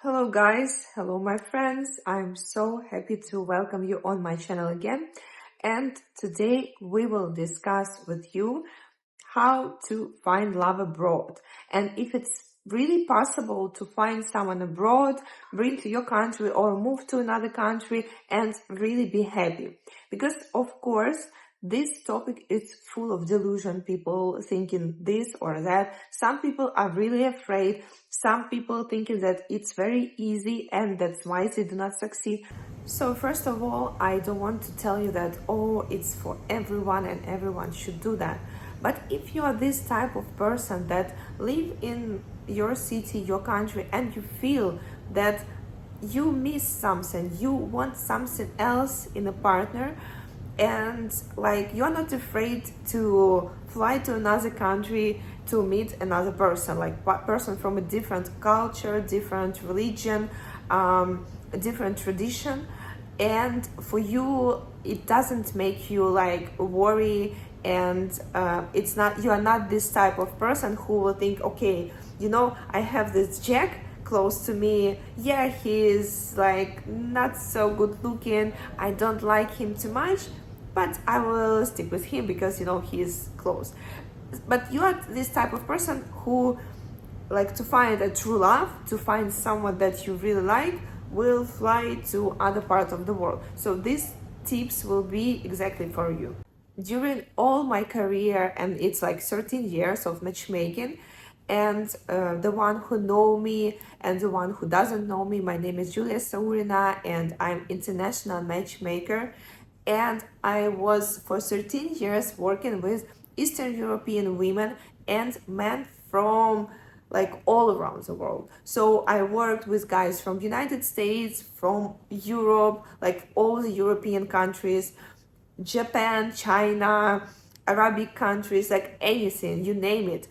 Hello guys, hello my friends. I'm so happy to welcome you on my channel again. And today we will discuss with you how to find love abroad. And if it's really possible to find someone abroad, bring to your country or move to another country and really be happy. Because of course, this topic is full of delusion, people thinking this or that. Some people are really afraid. Some people thinking that it's very easy and that's why they do not succeed. So first of all, I don't want to tell you that, oh, it's for everyone and everyone should do that. But if you are this type of person that live in your city, your country, and you feel that you miss something, you want something else in a partner, and like you're not afraid to fly to another country to meet another person, like person from a different culture, different religion, different tradition, and for you it doesn't make you like worry, and it's not, you are not this type of person who will think, okay, I have this Jack close to me, yeah, he's like not so good looking, I don't like him too much, but I will stick with him because he's close. But you are this type of person who like to find a true love, to find someone that you really like, will fly to other parts of the world. So these tips will be exactly for you. During all my career, and it's like 13 years of matchmaking, and the one who know me and the one who doesn't know me, my name is Julia Saurina and I'm international matchmaker, and I was for 13 years working with Eastern European women and men from like all around the world. So I worked with guys from United States, from Europe, like all the European countries, Japan, China, Arabic countries, like anything, you name it.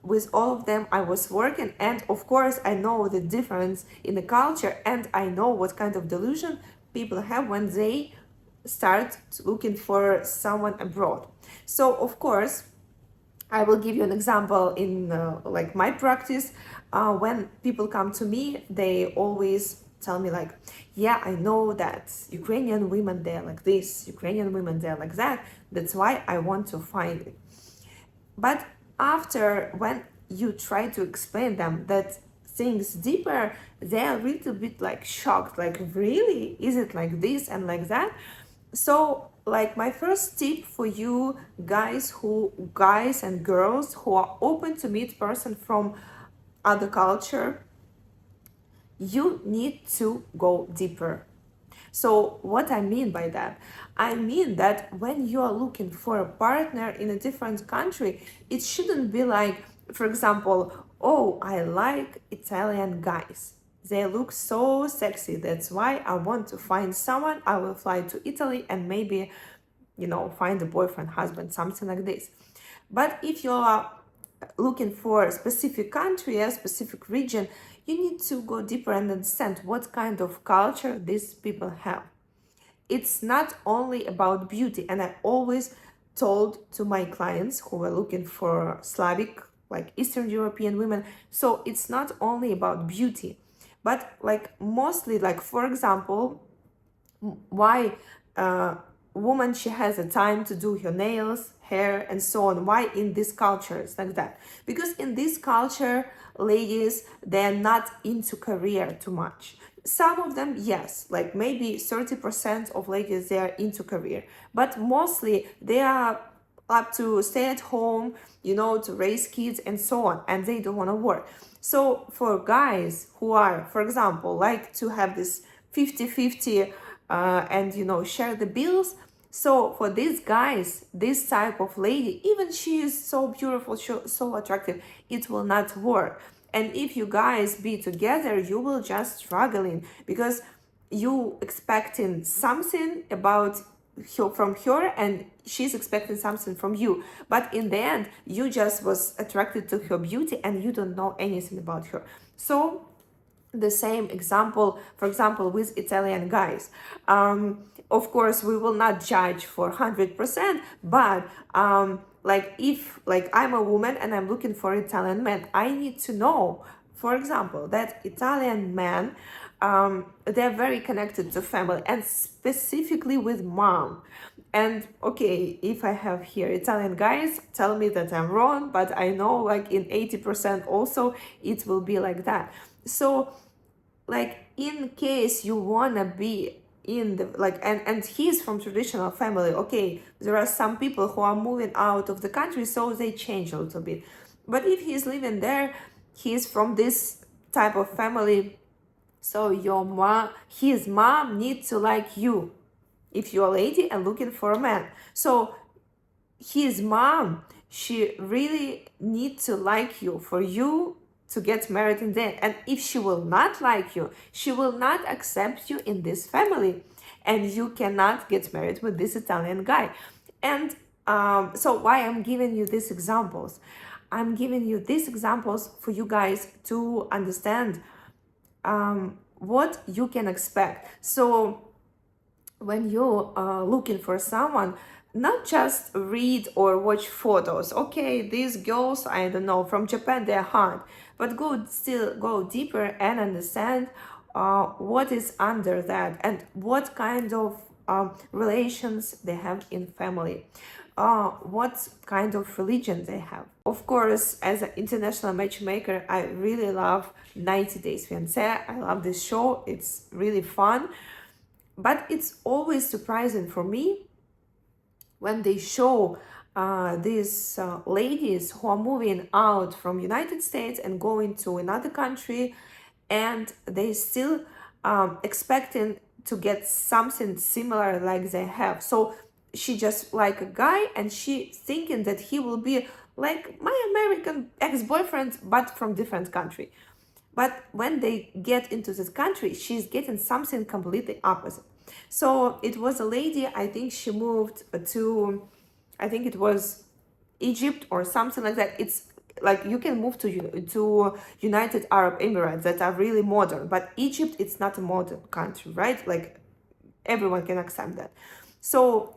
With all of them I was working, and of course I know the difference in the culture, and I know what kind of delusion people have when they start looking for someone abroad. So of course I will give you an example in like my practice. When people come to me, they always tell me like, yeah, I know that Ukrainian women, they're like this, Ukrainian women, they're like that. That's why I want to find it. But after, when you try to explain them that things deeper, they're a little bit like shocked, like, really? Is it like this and like that? So like my first tip for you guys and girls who are open to meet person from other culture, you need to go deeper. So what I mean by that, I mean that when you are looking for a partner in a different country, it shouldn't be like, for example, oh, I like Italian guys, they look so sexy, that's why I want to find someone, I will fly to Italy and maybe find a boyfriend, husband, something like this. But if you are looking for a specific country, a specific region, you need to go deeper and understand what kind of culture these people have. It's not only about beauty, and I always told to my clients who were looking for Slavic, like Eastern European women, so it's not only about beauty, but like mostly, like for example, why woman, she has a time to do her nails, hair, and so on. Why in this culture it's like that? Because in this culture, ladies, they're not into career too much. Some of them, yes, like maybe 30% of ladies, they are into career, but mostly they are up to stay at home, to raise kids and so on, and they don't want to work. So for guys who are, for example, like to have this 50-50 and share the bills, so for these guys, this type of lady, even she is so beautiful, so attractive, it will not work. And if you guys be together, you will just struggling because you expecting something about her, from her, and she's expecting something from you. But in the end, you just was attracted to her beauty and you don't know anything about her. So the same example, for example, with Italian guys. Of course, we will not judge for 100%, but like if like I'm a woman and I'm looking for Italian men, I need to know For example, that Italian man, they're very connected to family and specifically with mom. And okay, if I have here Italian guys, tell me that I'm wrong, but I know like in 80% also it will be like that. So like in case you wanna be in the like, and he's from traditional family, okay, there are some people who are moving out of the country, so they change a little bit. But if he's living there, he's from this type of family, so his mom needs to like you if you're a lady and looking for a man. So his mom, she really needs to like you for you to get married in there. And if she will not like you, she will not accept you in this family, and you cannot get married with this Italian guy. And so why I'm giving you these examples? I'm giving you these examples for you guys to understand what you can expect. So when you're looking for someone, not just read or watch photos. Okay, these girls, I don't know, from Japan, they're hot, but still go deeper and understand what is under that and what kind of relations they have in family, what kind of religion they have. Of course, as an international matchmaker, I really love 90 Days Fiancé. I love this show. It's really fun. But it's always surprising for me when they show these ladies who are moving out from United States and going to another country, and they still expecting to get something similar like they have. So she just like a guy, and she thinking that he will be like my American ex-boyfriend, but from different country. But when they get into this country, she's getting something completely opposite. So it was a lady, I think she moved to, I think it was Egypt or something like that. It's like you can move to United Arab Emirates that are really modern, but Egypt, it's not a modern country, right? Like everyone can accept that. So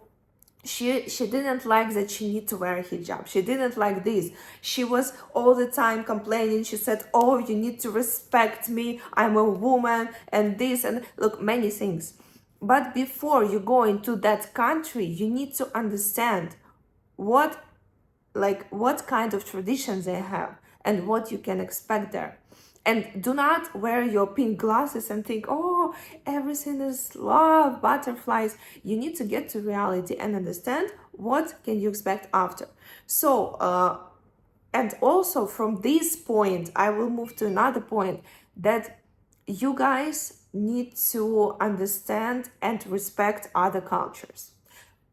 she didn't like that she need to wear a hijab. She didn't like this. She was all the time complaining. She said, oh, you need to respect me, I'm a woman, and this, and look, many things. But before you go into that country, you need to understand what kind of traditions they have and what you can expect there. And do not wear your pink glasses and think, oh, everything is love, butterflies. You need to get to reality and understand what can you expect after. So, and also from this point, I will move to another point, that you guys need to understand and respect other cultures.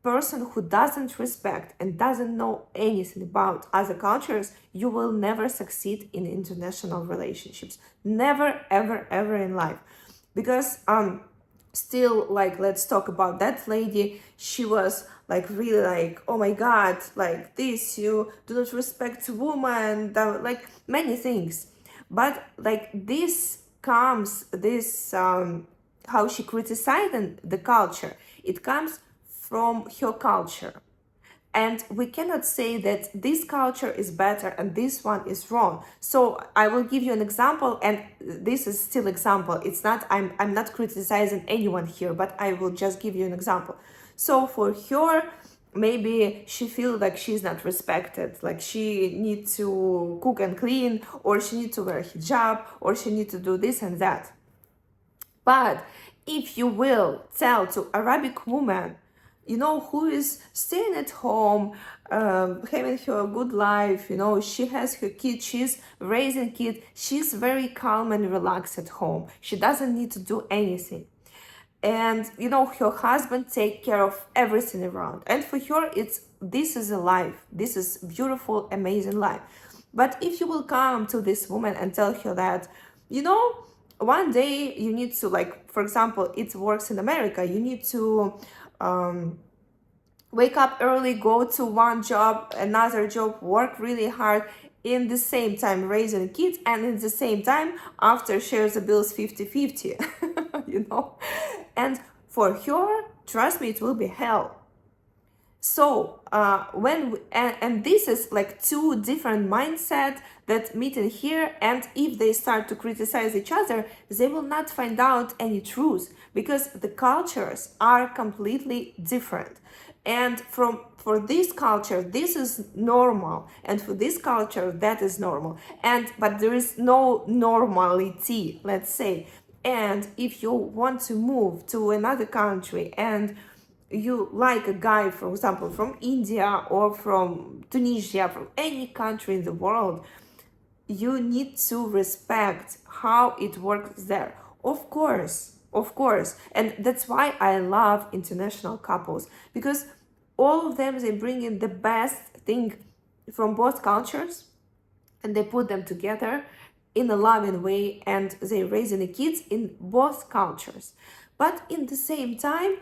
Person who doesn't respect and doesn't know anything about other cultures, you will never succeed in international relationships. Never, ever, ever in life. Because still, like, let's talk about that lady. She was like really like, oh my god, like this, you do not respect woman, like many things. But like this how she criticized the culture, it comes from her culture. And we cannot say that this culture is better and this one is wrong. So I will give you an example, and this is still example. It's not, I'm not criticizing anyone here, but I will just give you an example. So for her, maybe she feels like she's not respected, like she needs to cook and clean, or she needs to wear a hijab, or she needs to do this and that. But if you will tell to Arabic woman, who is staying at home, having her good life, she has her kids, she's raising kids, she's very calm and relaxed at home. She doesn't need to do anything. And, her husband take care of everything around. And for her, this is a life. This is beautiful, amazing life. But if you will come to this woman and tell her that, one day you need to, like, for example, it works in America, you need to wake up early, go to one job, another job, work really hard, in the same time raising kids, and in the same time after share the bills 50-50. And for her, trust me, it will be hell. So and this is like two different mindsets that meet in here, and if they start to criticize each other, they will not find out any truth, because the cultures are completely different. And for this culture this is normal, and for this culture that is normal, and but there is no normality, let's say. And if you want to move to another country and you like a guy, for example, from India or from Tunisia, from any country in the world, you need to respect how it works there. Of course. And that's why I love international couples, because all of them, they bring in the best thing from both cultures, and they put them together in a loving way, and they raising the kids in both cultures. But in the same time,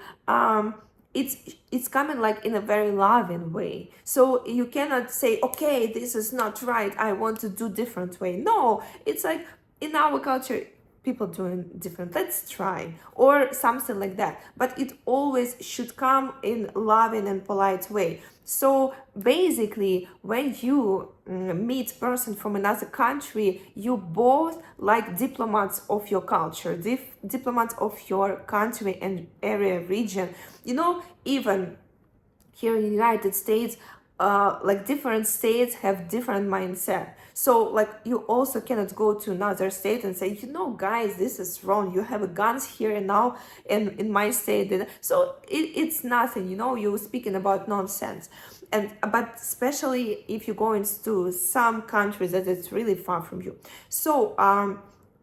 it's coming like in a very loving way. So you cannot say, okay, this is not right, I want to do different way. No, it's like in our culture people doing different, let's try, or something like that. But it always should come in loving and polite way. So basically, when you meet person from another country, you both like diplomats of your culture, diplomats of your country and area, region. Even here in the United States, like different states have different mindset. So like you also cannot go to another state and say, guys, this is wrong, you have guns here and now in my state. So it's nothing, you're speaking about nonsense. But especially if you go into some countries that it's really far from you. So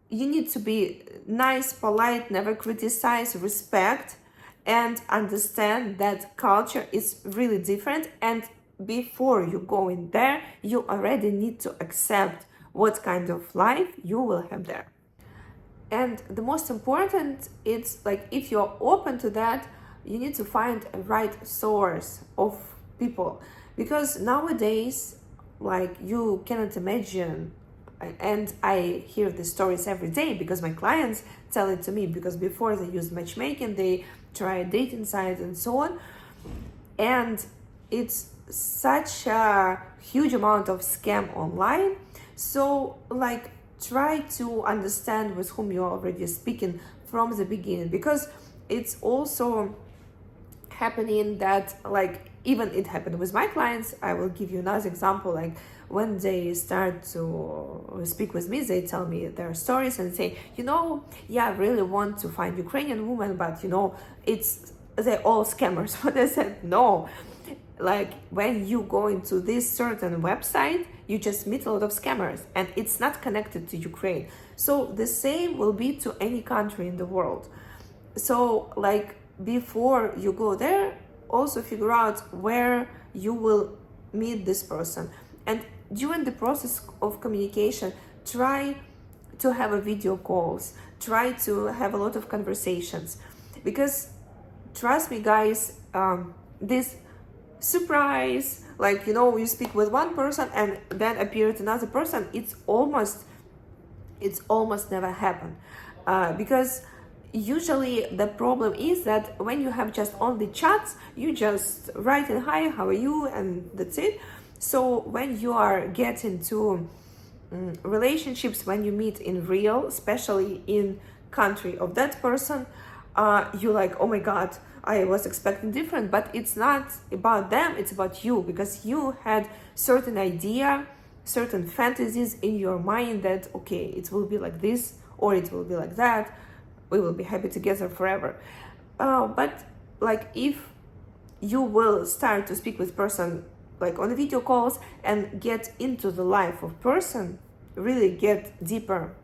you need to be nice, polite, never criticize, respect, and understand that culture is really different. And before you go in there, you already need to accept what kind of life you will have there. And the most important, it's like if you're open to that, you need to find a right source of people, because nowadays, like, you cannot imagine, and I hear the stories every day because my clients tell it to me, because before they used matchmaking, they tried dating sites and so on, and it's such a huge amount of scam online. So like, try to understand with whom you're already speaking from the beginning, because it's also happening that, like, even it happened with my clients. I will give you another example. Like, when they start to speak with me, they tell me their stories and say, yeah, I really want to find Ukrainian woman, but they're all scammers. But I said, no, like, when you go into this certain website, you just meet a lot of scammers, and it's not connected to Ukraine. So the same will be to any country in the world. So like, before you go there, also figure out where you will meet this person. And during the process of communication, try to have a video calls, try to have a lot of conversations, because trust me, guys, this surprise, like, you speak with one person and then appears another person, it's almost never happen, because usually the problem is that when you have just only chats, you just write in, hi, how are you, and that's it. So when you are getting to relationships, when you meet in real, especially in country of that person, you're like, oh my god, I was expecting different. But it's not about them, it's about you, because you had certain idea, certain fantasies in your mind that, okay, it will be like this or it will be like that, we will be happy together forever. But like, if you will start to speak with person like on the video calls and get into the life of person, really get deeper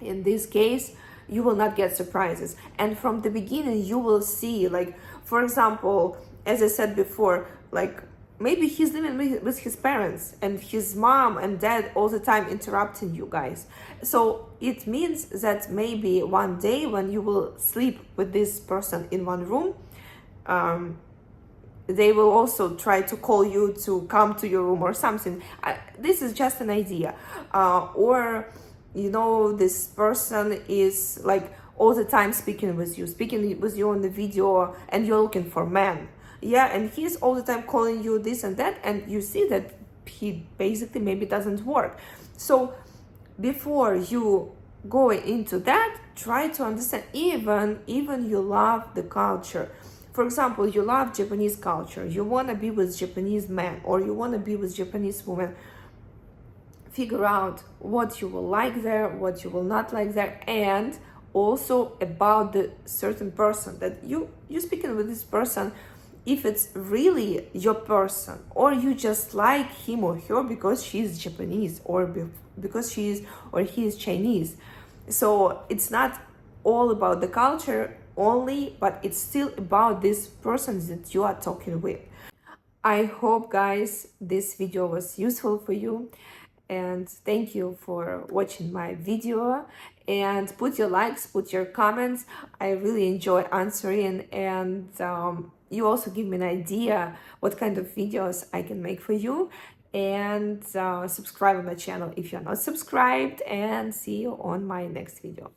in this case, you will not get surprises. And from the beginning, you will see, like, for example, as I said before, like, maybe he's living with his parents and his mom and dad all the time interrupting you guys. So it means that maybe one day when you will sleep with this person in one room, they will also try to call you to come to your room or something. This is just an idea. Or, this person is like all the time speaking with you on the video, and you're looking for men. yeah, and he's all the time calling you this and that, and you see that he basically maybe doesn't work. So before you go into that, try to understand, even you love the culture. For example, you love Japanese culture, you want to be with Japanese man, or you want to be with Japanese woman. Figure out what you will like there, what you will not like there, and also about the certain person that you're speaking with this person, if it's really your person, or you just like him or her because she's Japanese, or because she's or he is Chinese. So it's not all about the culture only, but it's still about this person that you are talking with. I hope, guys, this video was useful for you, and thank you for watching my video. And put your likes, put your comments. I really enjoy answering, and you also give me an idea what kind of videos I can make for you. And subscribe on my channel if you're not subscribed, and see you on my next video.